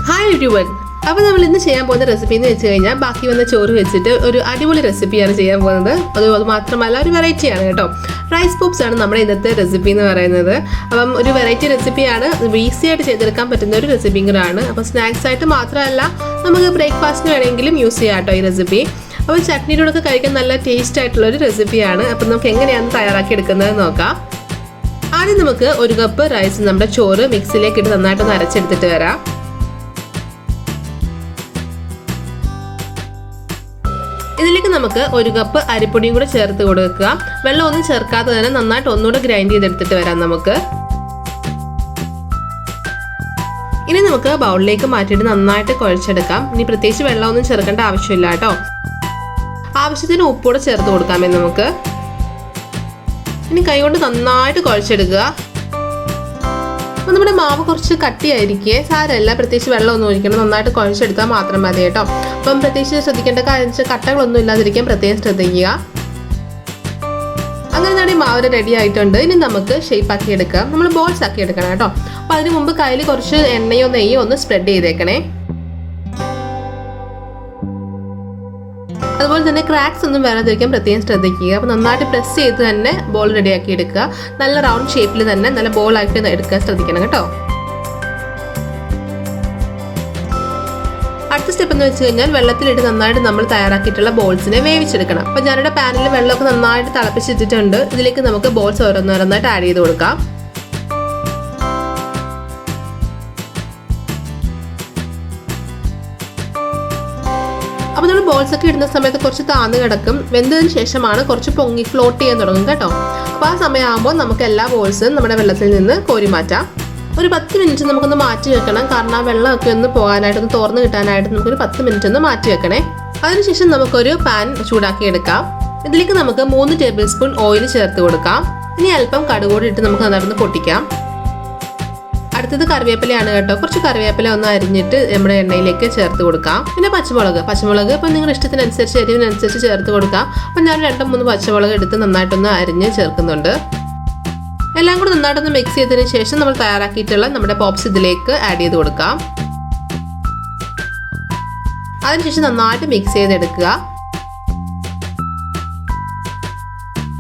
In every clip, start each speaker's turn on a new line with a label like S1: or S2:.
S1: Hi everyone. അപ്പോൾ നമ്മൾ ഇന്ന് ചെയ്യാൻ പോകുന്ന റെസിപ്പി എന്ന് വെച്ച് കഴിഞ്ഞാൽ ബാക്കി വന്ന ചോറ് വെച്ചിട്ട് ഒരു അടിപൊളി റെസിപ്പിയാണ് ചെയ്യാൻ പോകുന്നത്. അത് മാത്രമല്ല ഒരു വെറൈറ്റിയാണ് കേട്ടോ. റൈസ് പോപ്സ് ആണ് നമ്മുടെ ഇന്നത്തെ റെസിപ്പി എന്ന് പറയുന്നത്. അപ്പം ഒരു വെറൈറ്റി റെസിപ്പിയാണ്, ഈസി ആയിട്ട് ചെയ്തെടുക്കാൻ പറ്റുന്ന ഒരു റെസിപ്പി കൂടാണ്. അപ്പോൾ സ്നാക്സ് ആയിട്ട് മാത്രമല്ല നമുക്ക് ബ്രേക്ക്ഫാസ്റ്റിന് വേണമെങ്കിലും യൂസ് ചെയ്യാം കേട്ടോ ഈ റെസിപ്പി. അപ്പോൾ ചട്നിയോടൊക്കെ കഴിക്കാൻ നല്ല ടേസ്റ്റ് ആയിട്ടുള്ള ഒരു റെസിപ്പിയാണ്. അപ്പം നമുക്ക് എങ്ങനെയാണ് തയ്യാറാക്കി എടുക്കുന്നത് നോക്കാം. ആദ്യം നമുക്ക് ഒരു കപ്പ് റൈസ് നമ്മുടെ ചോറ് മിക്സിയിലേക്ക് ഇട്ട് നന്നായിട്ടൊന്ന് അരച്ചെടുത്തിട്ട് വരാം. ഇതിലേക്ക് നമുക്ക് ഒരു കപ്പ് അരിപ്പൊടിയും കൂടെ ചേർത്ത് കൊടുക്കുക. വെള്ളം ഒന്നും ചേർക്കാതെ തന്നെ നന്നായിട്ട് ഒന്നുകൂടെ ഗ്രൈൻഡ് ചെയ്തെടുത്തിട്ട് വരാം നമുക്ക്. ഇനി നമുക്ക് ബൗളിലേക്ക് മാറ്റിയിട്ട് നന്നായിട്ട് കുഴച്ചെടുക്കാം. ഇനി പ്രത്യേകിച്ച് വെള്ളമൊന്നും ചേർക്കേണ്ട ആവശ്യമില്ല കേട്ടോ. ആവശ്യത്തിന് ഉപ്പൂടെ ചേർത്ത് കൊടുക്കാമേ നമുക്ക്. ഇനി കൈകൊണ്ട് നന്നായിട്ട് കുഴച്ചെടുക്കുക. അപ്പോൾ നമ്മുടെ മാവ് കുറച്ച് കട്ടിയായിരിക്കേ, സാരമല്ല, പ്രത്യേകിച്ച് വെള്ളമൊന്നും ഒഴിക്കണം, നന്നായിട്ട് കുഴച്ചെടുത്താൽ മാത്രം മതി കേട്ടോ. അപ്പം പ്രത്യേകിച്ച് ശ്രദ്ധിക്കേണ്ട കാര്യം വെച്ചാൽ കട്ടകളൊന്നും ഇല്ലാതിരിക്കാൻ പ്രത്യേകം ശ്രദ്ധിക്കുക. അങ്ങനെ നമ്മുടെ മാവ് റെഡി ആയിട്ടുണ്ട്. ഇനി നമുക്ക് ഷേപ്പ് ആക്കി എടുക്കാം. നമ്മൾ ബോൾസ് ആക്കി എടുക്കണം കേട്ടോ. അപ്പോൾ അതിന് മുമ്പ് കയ്യിൽ കുറച്ച് എണ്ണയോ നെയ്യോ ഒന്ന് സ്പ്രെഡ് ചെയ്തേക്കണേ. അതുപോലെ തന്നെ ക്രാക്സ് ഒന്നും വരാതിരിക്കാൻ പ്രത്യേകം ശ്രദ്ധിക്കുക. അപ്പോൾ നന്നായിട്ട് പ്രസ് ചെയ്ത് തന്നെ ബോൾ റെഡിയാക്കി എടുക്കുക. നല്ല റൗണ്ട് ഷേപ്പിൽ തന്നെ നല്ല ബോളായിട്ട് എടുക്കാൻ ശ്രദ്ധിക്കണം കേട്ടോ. അടുത്ത സ്റ്റെപ്പ് എന്ന് വെച്ച് കഴിഞ്ഞാൽ വെള്ളത്തിലിട്ട് നന്നായിട്ട് നമ്മൾ തയ്യാറാക്കിയിട്ടുള്ള ബോൾസിനെ വേവിച്ചെടുക്കണം. അപ്പോൾ ഞാനിവിടെ പാനിൽ വെള്ളമൊക്കെ നന്നായിട്ട് തിളപ്പിച്ചിട്ടിട്ടുണ്ട്. ഇതിലേക്ക് നമുക്ക് ബോൾസ് ഓരോന്നോരോന്നായിട്ട് ആഡ് ചെയ്ത് കൊടുക്കാം. അപ്പോൾ നമ്മൾ ബോൾസ് ഒക്കെ ഇടുന്ന സമയത്ത് കുറച്ച് താന്ന് കിടക്കും. വെന്തതിന് ശേഷമാണ് കുറച്ച് പൊങ്ങി ഫ്ലോട്ട് ചെയ്യാൻ തുടങ്ങും കേട്ടോ. അപ്പോൾ ആ സമയമാകുമ്പോൾ നമുക്ക് എല്ലാ ബോൾസും നമ്മുടെ വെള്ളത്തിൽ നിന്ന് കോരി മാറ്റാം. ഒരു 10 മിനിറ്റ് നമുക്കൊന്ന് മാറ്റി വെക്കണം. കാരണം ആ വെള്ളമൊക്കെ ഒന്ന് പോകാനായിട്ട്, ഒന്ന് തുറന്ന് കിട്ടാനായിട്ട് നമുക്കൊരു 10 മിനിറ്റ് ഒന്ന് മാറ്റി വെക്കണേ. അതിനുശേഷം നമുക്കൊരു പാൻ ചൂടാക്കി എടുക്കാം. ഇതിലേക്ക് നമുക്ക് 3 ടേബിൾ സ്പൂൺ ഓയിൽ ചേർത്ത് കൊടുക്കാം. ഇനി അല്പം കടുക് ഇട്ട് നമുക്ക് നന്നായിട്ട് പൊട്ടിക്കാം. അടുത്തത് കറിവേപ്പിലയാണ് കേട്ടോ. കുറച്ച് കറിവേപ്പില ഒന്ന് അരിഞ്ഞിട്ട് നമ്മുടെ എണ്ണയിലേക്ക് ചേർത്ത് കൊടുക്കാം. പിന്നെ പച്ചമുളക് ഇപ്പം നിങ്ങളുടെ ഇഷ്ടത്തിനനുസരിച്ച് എരിവിനനുസരിച്ച് ചേർത്ത് കൊടുക്കാം. അപ്പം ഞാൻ 2-3 പച്ചമുളക് എടുത്ത് നന്നായിട്ടൊന്ന് അരിഞ്ഞ് ചേർക്കുന്നുണ്ട്. എല്ലാം കൂടി നന്നായിട്ടൊന്ന് മിക്സ് ചെയ്തതിന് ശേഷം നമ്മൾ തയ്യാറാക്കിയിട്ടുള്ള നമ്മുടെ പോപ്സ് ഇതിലേക്ക് ആഡ് ചെയ്ത് കൊടുക്കാം. അതിനുശേഷം നന്നായിട്ട് മിക്സ് ചെയ്തെടുക്കുക.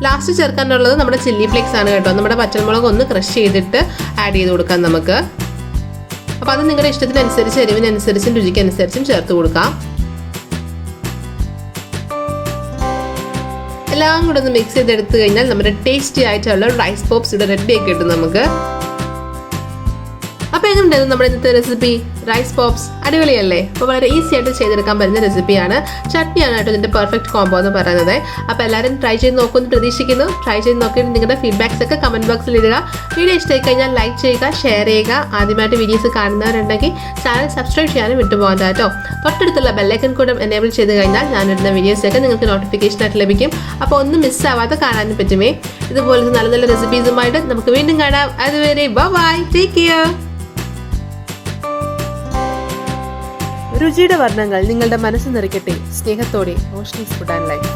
S1: ലാസ്റ്റ് ചേർക്കാനുള്ളത് നമ്മുടെ ചില്ലി ഫ്ലേക്സ് ആണ് കേട്ടോ. നമ്മുടെ പച്ചമുളക് ഒന്ന് ക്രഷ് ചെയ്തിട്ട് ആഡ് ചെയ്ത് കൊടുക്കാം നമുക്ക്. അപ്പോൾ അത് നിങ്ങളുടെ ഇഷ്ടത്തിനനുസരിച്ച് എരിവിനനുസരിച്ചും രുചിക്കനുസരിച്ചും ചേർത്ത് കൊടുക്കാം. എല്ലാം കൂടെ ഒന്ന് മിക്സ് ചെയ്തെടുത്ത് കഴിഞ്ഞാൽ നമ്മുടെ ടേസ്റ്റി ആയിട്ടുള്ള റൈസ് പോപ്സ് ഇവിടെ റെഡി ആക്കി കിട്ടും നമുക്ക്. അപ്പോൾ എങ്ങനെയുണ്ടായിരുന്നു നമ്മുടെ ഇന്നത്തെ റെസിപ്പി റൈസ് പോപ്സ്? അടിപൊളിയല്ലേ? അപ്പോൾ വളരെ ഈസി ആയിട്ട് ചെയ്തെടുക്കാൻ പറ്റുന്ന റെസിപ്പിയാണ്. ചട്നിയാണ് കേട്ടോ ഇതിൻ്റെ പെർഫെക്റ്റ് കോംബോ എന്ന് പറയുന്നത്. അപ്പോൾ എല്ലാവരും ട്രൈ ചെയ്ത് നോക്കുമെന്ന് പ്രതീക്ഷിക്കുന്നു. ട്രൈ ചെയ്ത് നോക്കിയിട്ട് നിങ്ങളുടെ ഫീഡ്ബാക്സ് ഒക്കെ കമൻറ്റ് ബോക്സിൽ ഇടുക. വീഡിയോ ഇഷ്ടമായി കഴിഞ്ഞാൽ ലൈക്ക് ചെയ്യുക, ഷെയർ ചെയ്യുക. ആദ്യമായിട്ട് വീഡിയോസ് കാണുന്നവരുണ്ടെങ്കിൽ ചാനൽ സബ്സ്ക്രൈബ് ചെയ്യാനും വിട്ടുപോകാതെ കേട്ടോ. തൊട്ടടുത്തുള്ള ബെല്ലൈക്കൺ കൂടെ എനേബിൾ ചെയ്ത് കഴിഞ്ഞാൽ ഞാനിടുന്ന വീഡിയോസൊക്കെ നിങ്ങൾക്ക് നോട്ടിഫിക്കേഷനായിട്ട് ലഭിക്കും. അപ്പോൾ ഒന്നും മിസ്സാവാതെ കാണാനും പറ്റുമേ. ഇതുപോലത്തെ നല്ല നല്ല റെസിപ്പീസുമായിട്ട് നമുക്ക് വീണ്ടും കാണാം. അതുവരെ ബൈ, ടേക്ക് കെയർ. രുചിയുടെ വർണ്ണങ്ങൾ നിങ്ങളുടെ മനസ്സ് നിറയ്ക്കട്ടെ. സ്നേഹത്തോടെ റോഷ്നീസ് ഫുഡ് ആൻഡ് ലൈഫ്.